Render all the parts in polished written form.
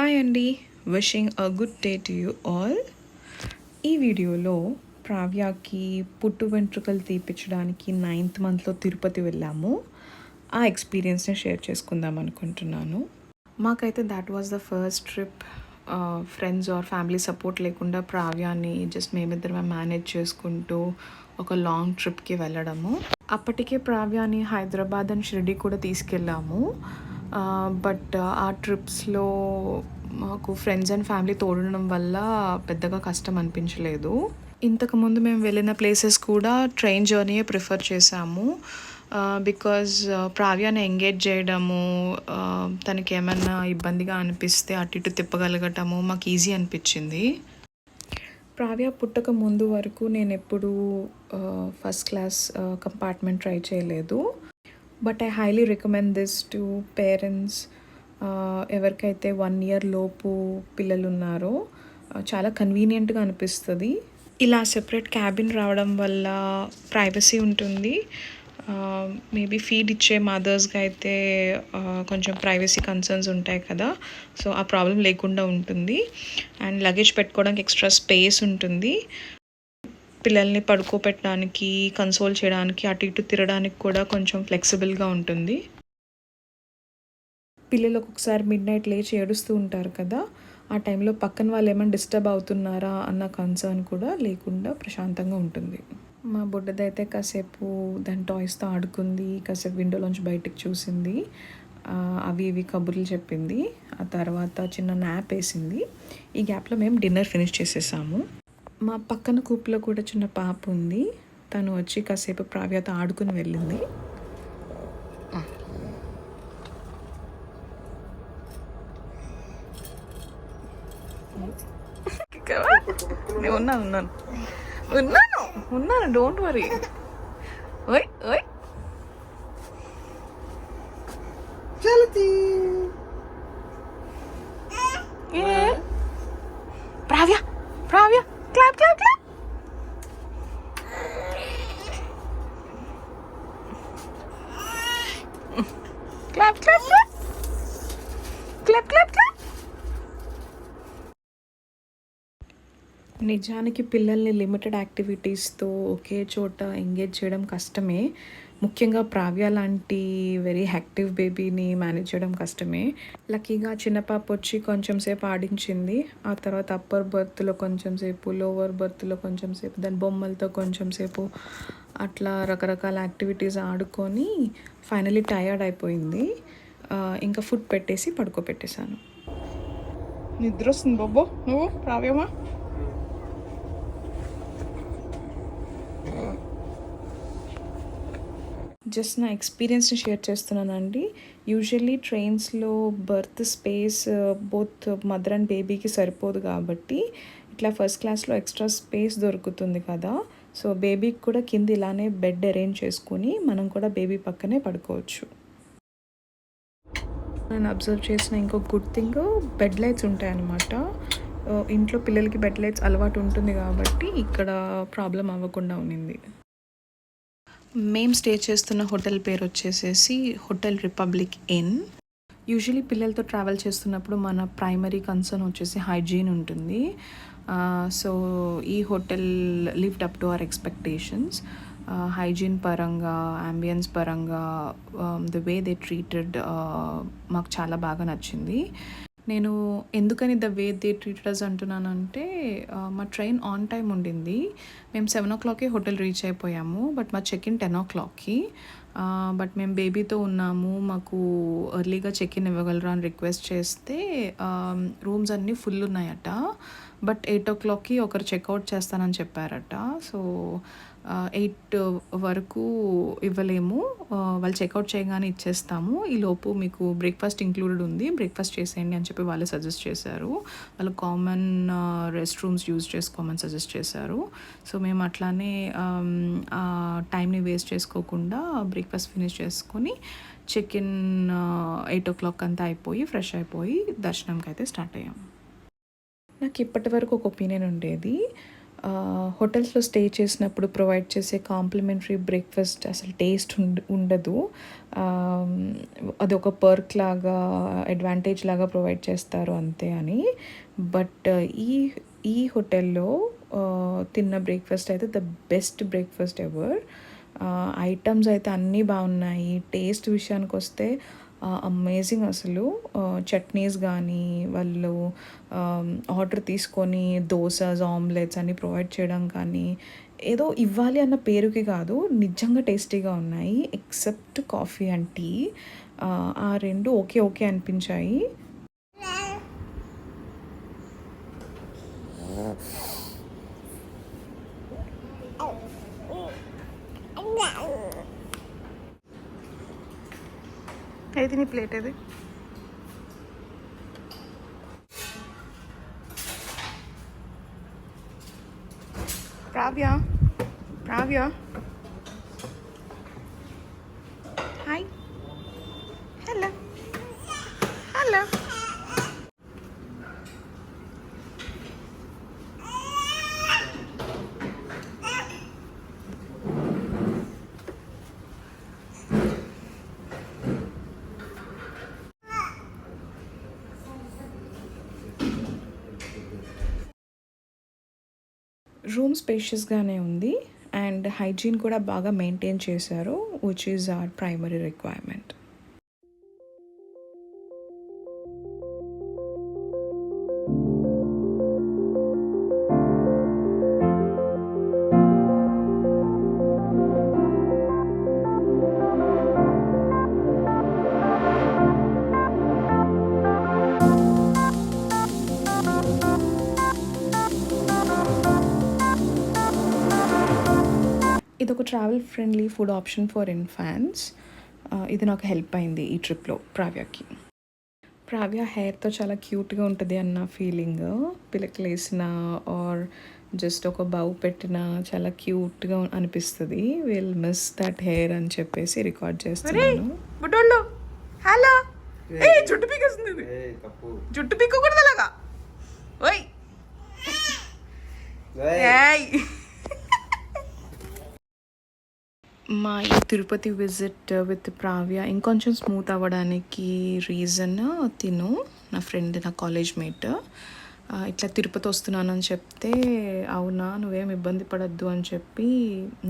Hi అండి, wishing a good day to you all. ఈ వీడియోలో ప్రావ్యాకి పుట్టు వెంట్రుకలు తీపించడానికి 9th మంత్లో తిరుపతి వెళ్ళాము. ఆ ఎక్స్పీరియన్స్ని షేర్ చేసుకుందాం అనుకుంటున్నాను. మాకైతే that was the first trip. Friends or family support లేకుండా ప్రావ్యాన్ని జస్ట్ మేమిద్దరమే మేనేజ్ చేసుకుంటూ ఒక లాంగ్ ట్రిప్కి వెళ్ళడము. అప్పటికే ప్రావ్యాన్ని హైదరాబాద్ అండ్ షిరిడి కూడా తీసుకెళ్ళాము. బట్ ఆ ట్రిప్స్లో మాకు ఫ్రెండ్స్ అండ్ ఫ్యామిలీ తోడడం వల్ల పెద్దగా కష్టం అనిపించలేదు. ఇంతకుముందు మేము వెళ్ళిన ప్లేసెస్ కూడా ట్రైన్ జర్నీయే ప్రిఫర్ చేసాము. బికాజ్ ప్రావ్యాన్ని ఎంగేజ్ చేయడము, తనకి ఏమైనా ఇబ్బందిగా అనిపిస్తే అటు ఇటు తిప్పగలగటము మాకు ఈజీ అనిపించింది. ప్రావ్య పుట్టక ముందు వరకు నేను ఎప్పుడూ ఫస్ట్ క్లాస్ కంపార్ట్మెంట్ ట్రై చేయలేదు. But I highly recommend this to parents. ఎవరికైతే 1 year లోపు పిల్లలు ఉన్నారో చాలా కన్వీనియంట్గా అనిపిస్తుంది. ఇలా సెపరేట్ క్యాబిన్ రావడం వల్ల ప్రైవసీ ఉంటుంది. మేబీ ఫీడ్ ఇచ్చే మదర్స్గా అయితే కొంచెం ప్రైవసీ కన్సర్న్స్ ఉంటాయి కదా, సో ఆ ప్రాబ్లం లేకుండా ఉంటుంది. అండ్ లగేజ్ పెట్టుకోవడానికి ఎక్స్ట్రా స్పేస్ ఉంటుంది. పిల్లల్ని పడుకోబెట్టడానికి, కన్సోల్ చేయడానికి, అటు ఇటు తిరగడానికి కూడా కొంచెం ఫ్లెక్సిబుల్గా ఉంటుంది. పిల్లలు ఒక్కొక్కసారి మిడ్నైట్ లేచి ఏడుస్తూ ఉంటారు కదా, ఆ టైంలో పక్కన వాళ్ళు ఏమైనా డిస్టర్బ్ అవుతున్నారా అన్న కన్సర్న్ కూడా లేకుండా ప్రశాంతంగా ఉంటుంది. మా బుడ్డదైతే కాసేపు దాని టాయ్స్తో ఆడుకుంది, కాసేపు విండోలోంచి బయటకు చూసింది, అవి ఇవి కబుర్లు చెప్పింది. ఆ తర్వాత చిన్న న్యాప్ వేసింది. ఈ గ్యాప్లో మేము డిన్నర్ ఫినిష్ చేసేసాము. మా పక్కన కూపులో కూడా చిన్న పాప ఉంది. తను వచ్చి కాసేపు ప్రావ్యత ఆడుకుని వెళ్ళింది. నేను ఉన్నాను, డోంట్ వరీ. ఓయ్ ఓయ్ Pravya Pravya clap clap clap. Clap clap clap clap clap clap. నిజానికి పిల్లల్ని లిమిటెడ్ యాక్టివిటీస్తో ఒకే చోట ఎంగేజ్ చేయడం కష్టమే. ముఖ్యంగా ప్రావ్య లాంటి వెరీ యాక్టివ్ బేబీని మేనేజ్ చేయడం కష్టమే. లక్కీగా చిన్న పాప వచ్చి కొంచెం సేపు ఆడించింది. ఆ తర్వాత అప్పర్ బర్త్లో కొంచెం సేపు, లోవర్ బర్త్లో కొంచెం సేపు, దాని బొమ్మలతో కొంచెం సేపు, అట్లా రకరకాల యాక్టివిటీస్ ఆడుకొని ఫైనలీ టయర్డ్ అయిపోయింది. ఇంకా ఫుడ్ పెట్టేసి పడుకోబెట్టేశాను. నిద్ర వస్తుంది బాబో, నువ్వు ప్రావ్యమా? జస్ట్ నా ఎక్స్పీరియన్స్ని షేర్ చేస్తున్నానండి. యూజువల్లీ ట్రైన్స్లో berth space both mother and బేబీకి సరిపోదు కాబట్టి ఇట్లా ఫస్ట్ క్లాస్లో ఎక్స్ట్రా స్పేస్ దొరుకుతుంది కదా, సో బేబీకి కూడా కింద ఇలానే బెడ్ అరేంజ్ చేసుకుని మనం కూడా బేబీ పక్కనే పడుకోవచ్చు. నేను అబ్జర్వ్ చేసిన ఇంకో గుడ్ థింగ్, బెడ్ లైట్స్ ఉంటాయన్నమాట. ఇంట్లో పిల్లలకి బెడ్ లైట్స్ అలవాటు ఉంటుంది కాబట్టి ఇక్కడ ప్రాబ్లం అవ్వకుండా ఉన్నింది. మేము స్టే చేస్తున్న హోటల్ పేరు వచ్చేసేసి హోటల్ రిపబ్లిక్ ఇన్. యూజువలీ పిల్లలతో ట్రావెల్ చేస్తున్నప్పుడు మన ప్రైమరీ కన్సర్న్ వచ్చేసి హైజీన్ ఉంటుంది. సో ఈ hotel lived up to our expectations. Hygiene పరంగా, అంబియన్స్ పరంగా, ద వే దే ట్రీటెడ్ మాకు చాలా బాగా నచ్చింది. నేను ఎందుకని ద వే దే ట్రీటెడ్ అంటున్నానంటే, మా ట్రైన్ ఆన్ టైం ఉండింది. మేము 7 o'clock హోటల్ రీచ్ అయిపోయాము. బట్ మా చెక్-ఇన్ 10 o'clock. బట్ మేము బేబీతో ఉన్నాము, మాకు ఎర్లీగా చెక్-ఇన్ ఇవ్వగలరా అని రిక్వెస్ట్ చేస్తే రూమ్స్ అన్నీ ఫుల్ ఉన్నాయట. బట్ 8 o'clock ఒకరు చెక్అవుట్ చేస్తానని చెప్పారట. సో 8 వరకు ఇవ్వలేము, వాళ్ళు చెక్అవుట్ చేయగానే ఇచ్చేస్తాము, ఈలోపు మీకు బ్రేక్ఫాస్ట్ ఇంక్లూడెడ్ ఉంది, బ్రేక్ఫాస్ట్ చేసేయండి అని చెప్పి వాళ్ళు సజెస్ట్ చేశారు. వాళ్ళు కామన్ రెస్ట్ రూమ్స్ యూజ్ చేసుకోమని సజెస్ట్ చేశారు. సో మేము అట్లానే టైంని వేస్ట్ చేసుకోకుండా బ్రేక్ఫాస్ట్ ఫినిష్ చేసుకొని చెక్-ఇన్ 8 o'clock అంతా అయిపోయి ఫ్రెష్ అయిపోయి దర్శనంకి అయితే స్టార్ట్ అయ్యాము. నాకు ఇప్పటి వరకు ఒక ఒపీనియన్ ఉండేది, హోటల్స్లో స్టే చేసినప్పుడు ప్రొవైడ్ చేసే కాంప్లిమెంటరీ బ్రేక్ఫాస్ట్ అసలు టేస్ట్ ఉండదు. అది ఒక పర్క్ లాగా, అడ్వాంటేజ్ లాగా ప్రొవైడ్ చేస్తారు అంతే అని. బట్ ఈ ఈ హోటల్లో తిన్న బ్రేక్ఫాస్ట్ అయితే the best breakfast ever. Items అయితే అన్నీ బాగున్నాయి. టేస్ట్ విషయానికి వస్తే అమేజింగ్ అసలు. చట్నీస్ కానీ వాళ్ళు ఆర్డర్ తీసుకొని దోసాస్, ఆమ్లెట్స్ అన్నీ ప్రొవైడ్ చేయడం కానీ ఏదో ఇవ్వాలి అన్న పేరుకి కాదు, నిజంగా టేస్టీగా ఉన్నాయి. ఎక్సెప్ట్ కాఫీ అండ్ టీ, ఆ రెండు ఓకే ఓకే అనిపించాయి. ఏది నీ ప్లేట్ ఏది? ప్రావ్య, ప్రావ్య, హాయ్, హలో, హలో. రూమ్ స్పేషియస్గానే ఉంది అండ్ హైజీన్ కూడా బాగా మెయింటైన్ చేశారు, which is our primary requirement. ఇది ఒక travel friendly food option for ఇన్ఫాన్స్. ఇది నాకు హెల్ప్ అయింది ఈ ట్రిప్లో ప్రావ్యాకి. ప్రావ్య హెయిర్తో చాలా క్యూట్గా ఉంటుంది అన్న ఫీలింగ్. పిలకలేసిన ఆర్ జస్ట్ ఒక బౌ పెట్టిన చాలా క్యూట్గా అనిపిస్తుంది. విల్ మిస్ దట్ హెయిర్ అని చెప్పేసి రికార్డ్ చేస్తున్నాను. బుడ్డోళ్ళు హలో, జుట్టు పీకేస్తుంది, జుట్టు పీక్కకూడదు అలాగా. ఓయ్ మా ఈ తిరుపతి విజిట్ విత్ ప్రావ్య ఇంకొంచెం స్మూత్ అవ్వడానికి రీజన్ తిను, నా ఫ్రెండ్, నా కాలేజ్ మేట్. ఇట్లా తిరుపతి వస్తున్నానని చెప్తే అవునా నువ్వేం ఇబ్బంది పడద్దు అని చెప్పి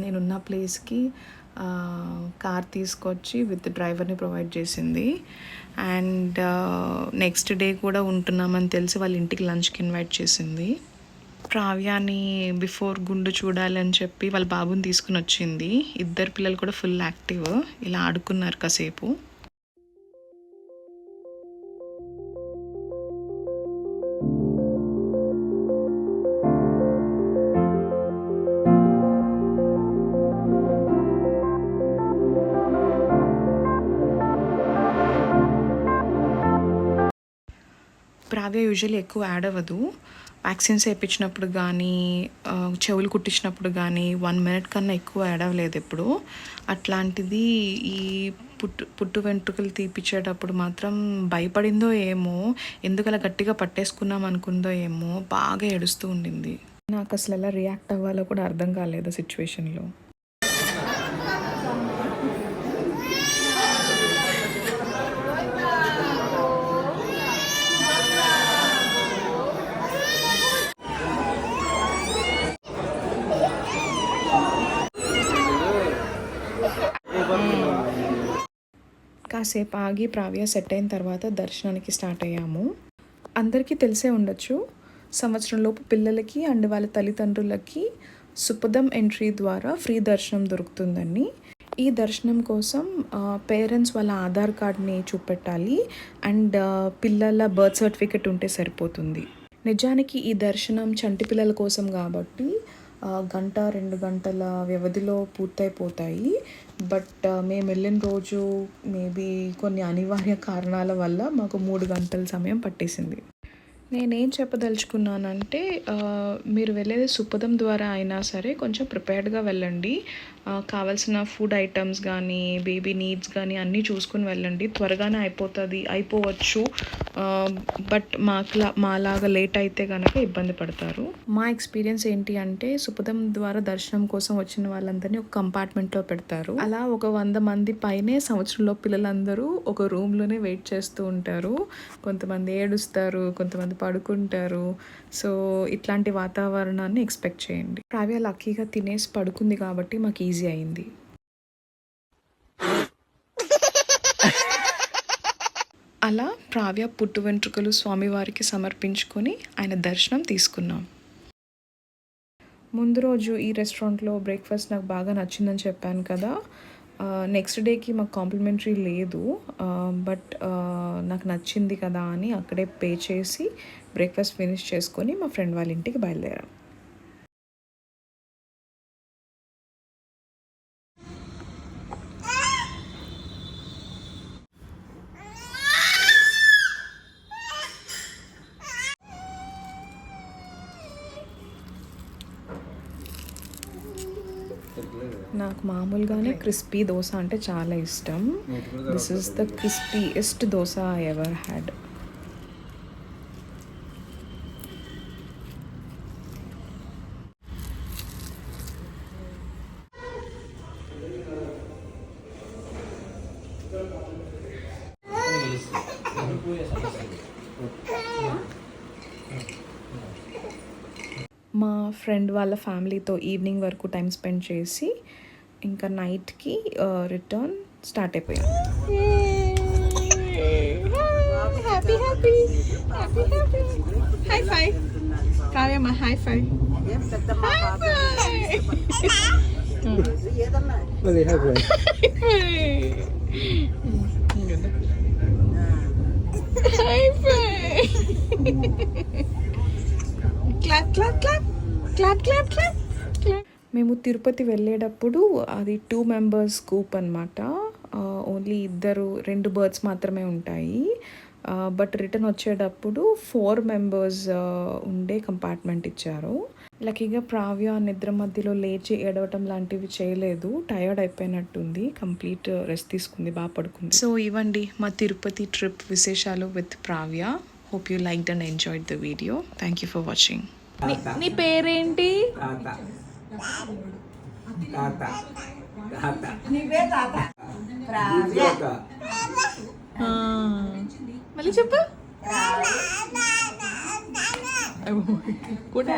నేనున్న ప్లేస్కి కార్ తీసుకొచ్చి విత్ డ్రైవర్ని ప్రొవైడ్ చేసింది. అండ్ నెక్స్ట్ డే కూడా ఉంటున్నామని తెలిసి వాళ్ళ ఇంటికి లంచ్కి ఇన్వైట్ చేసింది. ప్రావ్యాని బిఫోర్ గుండు చూడాలని చెప్పి వాళ్ళ బాబుని తీసుకుని వచ్చింది. ఇద్దరు పిల్లలు కూడా ఫుల్ యాక్టివ్, ఇలా ఆడుకున్నారు కాసేపు. ప్రావ్య యూజువల్లీ ఎక్కువ యాడ్ అవ్వదు. వ్యాక్సిన్స్ వేయించినప్పుడు కానీ చెవులు కుట్టించినప్పుడు కానీ 1 minute కన్నా ఎక్కువ యాడ్ అవ్వలేదు ఎప్పుడు. అట్లాంటిది ఈ పుట్టు వెంట్రుకలు తీపిచ్చేటప్పుడు మాత్రం భయపడిందో ఏమో, ఎందుకు అలా గట్టిగా పట్టేసుకున్నాం అనుకుందో ఏమో, బాగా ఏడుస్తూ ఉండింది. నాకు అసలు ఎలా రియాక్ట్ అవ్వాలో కూడా అర్థం కాలేదు సిచ్యువేషన్లో. కాసేపు ఆగి ప్రావ్య సెట్ అయిన తర్వాత దర్శనానికి స్టార్ట్ అయ్యాము. అందరికీ తెలిసే ఉండొచ్చు, సంవత్సరంలోపు పిల్లలకి అండ్ వాళ్ళ తల్లిదండ్రులకి సుపదం ఎంట్రీ ద్వారా ఫ్రీ దర్శనం దొరుకుతుందని. ఈ దర్శనం కోసం పేరెంట్స్ వాళ్ళ ఆధార్ కార్డ్ని చూపెట్టాలి అండ్ పిల్లల బర్త్ సర్టిఫికెట్ ఉంటే సరిపోతుంది. నిజానికి ఈ దర్శనం చంటి పిల్లల కోసం కాబట్టి 1-2 గంటల వ్యవధిలో పూర్తయిపోతాయి. బట్ మేము వెళ్ళిన రోజు మేబీ కొన్ని అనివార్య కారణాల వల్ల మాకు 3 గంటల సమయం పట్టేసింది. నేనేం చెప్పదలుచుకున్నానంటే మీరు వెళ్ళేది సుపదం ద్వారా అయినా సరే కొంచెం ప్రిపేర్డ్గా వెళ్ళండి. కావాల్సిన ఫుడ్ ఐటమ్స్ కానీ బేబీ నీడ్స్ కానీ అన్నీ చూసుకుని వెళ్ళండి. త్వరగానే అయిపోవచ్చు. బట్ మాలాగా లేట్ అయితే కనుక ఇబ్బంది పడతారు. మా ఎక్స్పీరియన్స్ ఏంటి అంటే సుపథం ద్వారా దర్శనం కోసం వచ్చిన వాళ్ళందరినీ ఒక కంపార్ట్మెంట్లో పెడతారు. అలా ఒక 100 మంది పైనే సంవత్సరంలో పిల్లలందరూ ఒక రూమ్లోనే వెయిట్ చేస్తూ ఉంటారు. కొంతమంది ఏడుస్తారు, కొంతమంది పడుకుంటారు. సో ఇట్లాంటి వాతావరణాన్ని ఎక్స్పెక్ట్ చేయండి. ప్రావ్య లక్కీగా తినేసి పడుకుంది కాబట్టి మాకు ఈజీ అయింది. అలా ప్రావ్య పుట్టు వెంట్రుకలు స్వామివారికి సమర్పించుకొని ఆయన దర్శనం తీసుకున్నాం. ముందు రోజు ఈ రెస్టారెంట్లో బ్రేక్ఫాస్ట్ నాకు బాగా నచ్చిందని చెప్పాను కదా. నెక్స్ట్ డేకి మాకు కాంప్లిమెంటరీ లేదు, బట్ నాకు నచ్చింది కదా అని అక్కడే పే చేసి బ్రేక్ఫాస్ట్ ఫినిష్ చేసుకొని మా ఫ్రెండ్ వాళ్ళ ఇంటికి బయలుదేరాం. నాకు మామూలుగానే క్రిస్పీ దోశ అంటే చాలా ఇష్టం. This is the crispiest dosa I ever had. మా ఫ్రెండ్ వాళ్ళ ఫ్యామిలీతో ఈవినింగ్ వరకు టైం స్పెండ్ చేసి ఇంకా నైట్కి రిటర్న్ స్టార్ట్ అయిపోయాం. Happy happy happy happy high five కావ్యమ్మ, high five high five clap clap clap clap clap clap. మేము తిరుపతి వెళ్ళేటప్పుడు అది 2 మెంబర్స్ గ్రూప్ అనమాట. ఓన్లీ 2 బర్త్స్ మాత్రమే ఉంటాయి. బట్ రిటర్న్ వచ్చేటప్పుడు 4 మెంబర్స్ ఉండే కంపార్ట్మెంట్ ఇచ్చారు. లక్కీగా ప్రావ్య నిద్ర మధ్యలో లేచి ఏడవటం లాంటివి చేయలేదు. టయర్డ్ అయిపోయినట్టుంది, కంప్లీట్ రెస్ట్ తీసుకుంది, బాగా పడుకుంది. సో ఇవ్వండి మా తిరుపతి ట్రిప్ విశేషాలు with Pravya. Hope you liked and enjoyed the video. Thank you for watching. నీ పేరేంటి? మళ్ళీ చెప్పు. కూడా